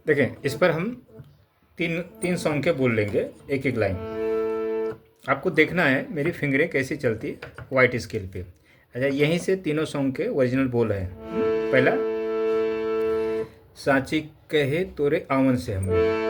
देखें, इस पर हम तीन तीन सॉन्ग के बोल लेंगे, एक एक लाइन। आपको देखना है मेरी फिंगरें कैसी चलती है वाइट स्केल पे। अच्छा, यहीं से तीनों सॉन्ग के ओरिजिनल बोल है। पहला, सांची कहे तोरे आवन से हमें।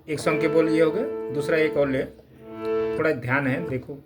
एक सॉन्ग के बोल ये हो गए। दूसरा एक और ले, थोड़ा ध्यान है, देखो।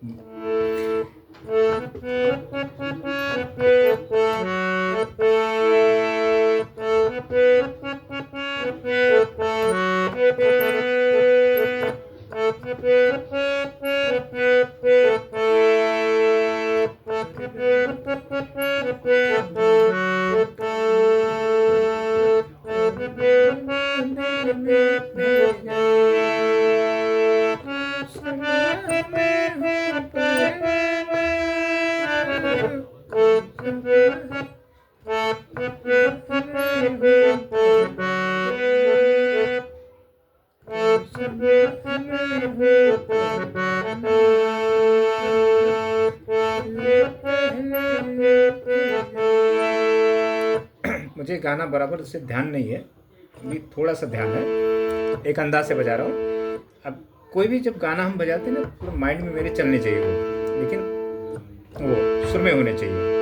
मुझे गाना बराबर से ध्यान नहीं है, अभी थोड़ा सा ध्यान है, एक अंदाज से बजा रहा हूँ। अब कोई भी जब गाना हम बजाते हैं ना, पूरा माइंड में मेरे चलने चाहिए वो, लेकिन वो सुर में होने चाहिए।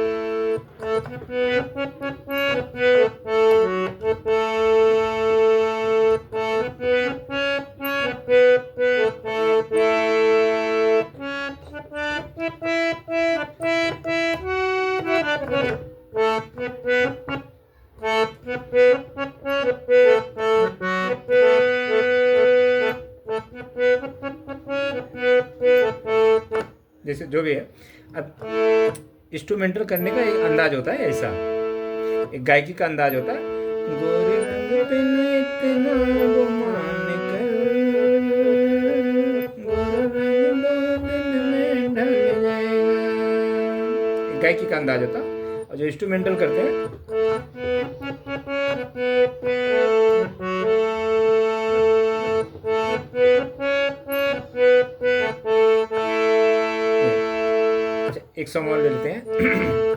जैसे जो भी है, अब इंस्ट्रूमेंटल करने का एक अंदाज होता है ऐसा, एक गायकी का अंदाज होता है। गोरे रंग पे इतना गुमान कर, गोरा रंग दो दिन में ढल जाएगा। एक गायकी का अंदाज होता है। और जो इंस्ट्रूमेंटल करते हैं, एक सॉन्ग और ले लेते हैं।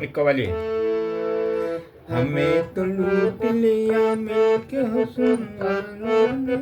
एक कव्वाली है। हमें तो लूट लिया मिलके हुस्न वालों ने,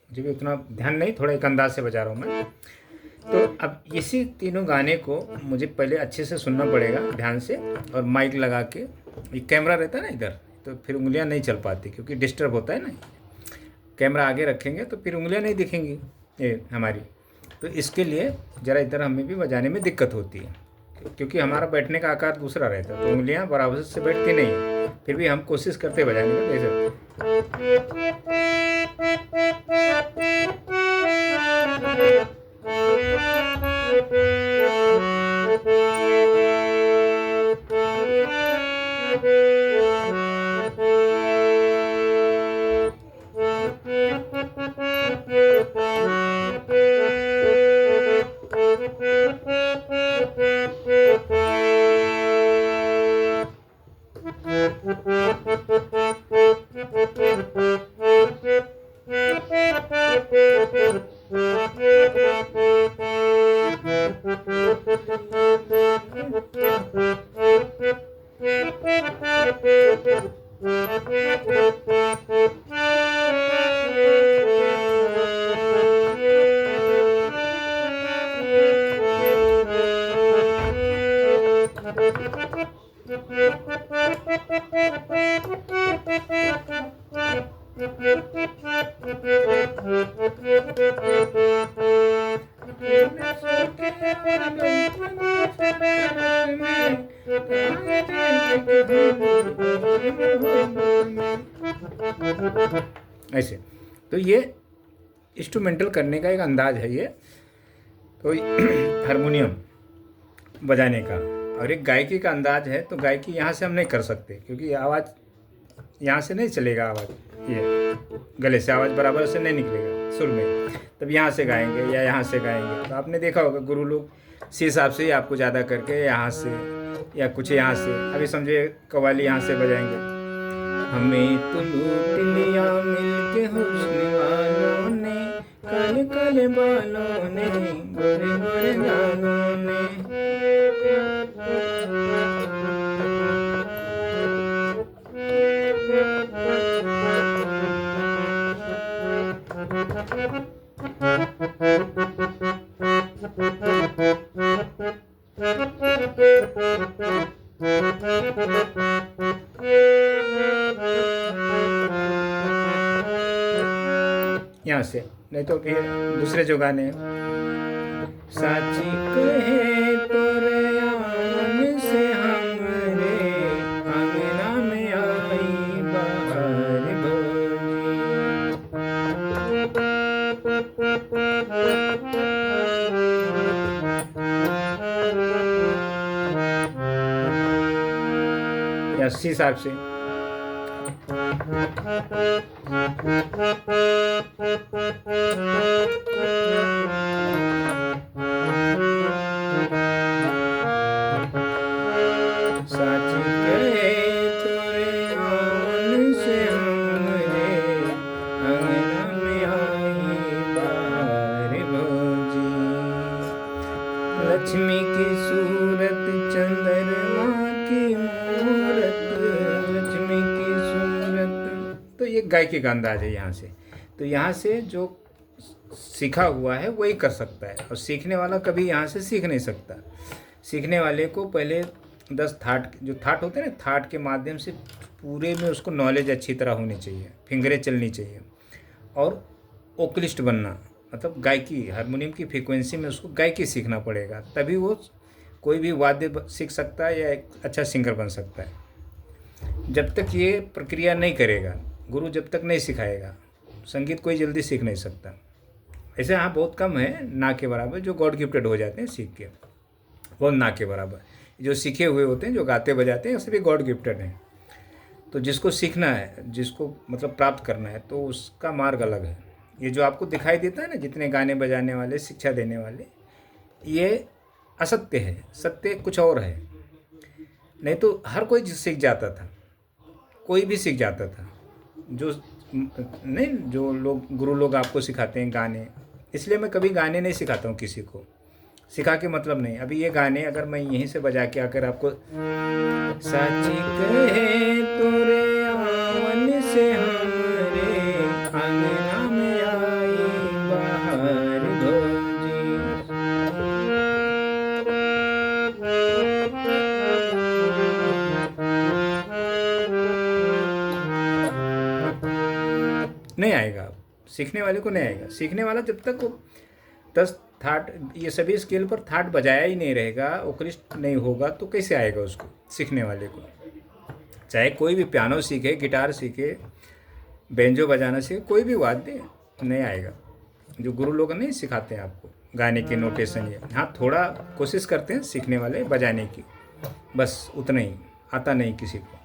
मुझे भी उतना ध्यान नहीं, थोड़ा एक अंदाज से बजा रहा हूँ मैं। तो अब इसी तीनों गाने को मुझे पहले अच्छे से सुनना पड़ेगा ध्यान से, और माइक लगा के। ये कैमरा रहता है ना इधर, तो फिर उंगलियां नहीं चल पाती, क्योंकि डिस्टर्ब होता है ना। कैमरा आगे रखेंगे तो फिर उंगलियां नहीं दिखेंगी ये हमारी। तो इसके लिए ज़रा इधर हमें भी बजाने में दिक्कत होती है, क्योंकि हमारा बैठने का आकार दूसरा रहता है, तो उंगलियां बराबर से बैठती नहीं है। फिर भी हम कोशिश करते बजाने का, जैसे ऐसे। तो ये इंस्ट्रूमेंटल करने का एक अंदाज है ये। तो हारमोनियम बजाने का और एक गायकी का अंदाज है। तो गायकी यहाँ से हम नहीं कर सकते क्योंकि आवाज़ यहाँ से नहीं चलेगा, आवाज़ ये गले से आवाज़ बराबर से नहीं निकलेगा सुर में। तब यहाँ से गाएंगे या यहाँ से गाएंगे। तो आपने देखा होगा गुरु लोग इसी हिसाब से ही आपको ज़्यादा करके यहाँ से या कुछ यहाँ से, अभी समझे कव्वाली यहाँ से बजाएंगे। हमें तो लूट लिया मिलके हुस्न वालों ने, काले काले बालों ने, गोरे गोरे गालों ने। यहाँ से नहीं तो फिर दूसरे जो गाने, साची कहे तो रयान से हमरे अंगना में आई बहार भोली। या इसी हिसाब से साची कहे तोरे आन से हमरे अंगना में आई बहार भौजी। लक्ष्मी की सूरत चंद्रमा की मूरत, लक्ष्मी की सूरत। तो ये गायकी का अंदाज है यहाँ से। तो यहाँ से जो सीखा हुआ है वही कर सकता है और सीखने वाला कभी यहाँ से सीख नहीं सकता। सीखने वाले को पहले 10 थाट, जो थाट होते हैं ना, थाट के माध्यम से पूरे में उसको नॉलेज अच्छी तरह होनी चाहिए, फिंगरें चलनी चाहिए और ओकलिस्ट बनना, मतलब गायकी, हारमोनियम की फ्रीक्वेंसी में उसको गायकी सीखना पड़ेगा। तभी वो कोई भी वाद्य सीख सकता है या एक अच्छा सिंगर बन सकता है। जब तक ये प्रक्रिया नहीं करेगा, गुरु जब तक नहीं सिखाएगा, संगीत कोई जल्दी सीख नहीं सकता। ऐसे हाँ बहुत कम है ना के बराबर जो गॉड गिफ्टेड हो जाते हैं सीख के, वो ना के बराबर। जो सीखे हुए होते हैं, जो गाते बजाते हैं, सभी गॉड गिफ्टेड हैं। तो जिसको सीखना है, जिसको मतलब प्राप्त करना है, तो उसका मार्ग अलग है। ये जो आपको दिखाई देता है ना, जितने गाने बजाने वाले, शिक्षा देने वाले, ये असत्य है। सत्य कुछ और है। नहीं तो हर कोई सीख जाता था, कोई भी सीख जाता था। जो नहीं, जो लोग गुरु लोग आपको सिखाते हैं गाने, इसलिए मैं कभी गाने नहीं सिखाता हूँ किसी को। सिखा के मतलब नहीं। अभी ये गाने अगर मैं यहीं से बजा के आकर आपको, साची कहे तोरे आवन से हमरे अंगना में आई बहार भौजी। नहीं आएगा, सीखने वाले को नहीं आएगा। सीखने वाला जब तक वो 10 थाट, ये सभी स्केल पर थाट बजाया ही नहीं रहेगा, ओकलिस्ट नहीं होगा, तो कैसे आएगा उसको, सीखने वाले को। चाहे कोई भी पियानो सीखे, गिटार सीखे, बेंजो बजाना सीखे, कोई भी वाद्य, नहीं आएगा। जो गुरु लोग नहीं सिखाते हैं आपको गाने के नोटेशन, ये हाँ थोड़ा कोशिश करते हैं सीखने वाले बजाने की, बस उतना ही, आता नहीं किसी को।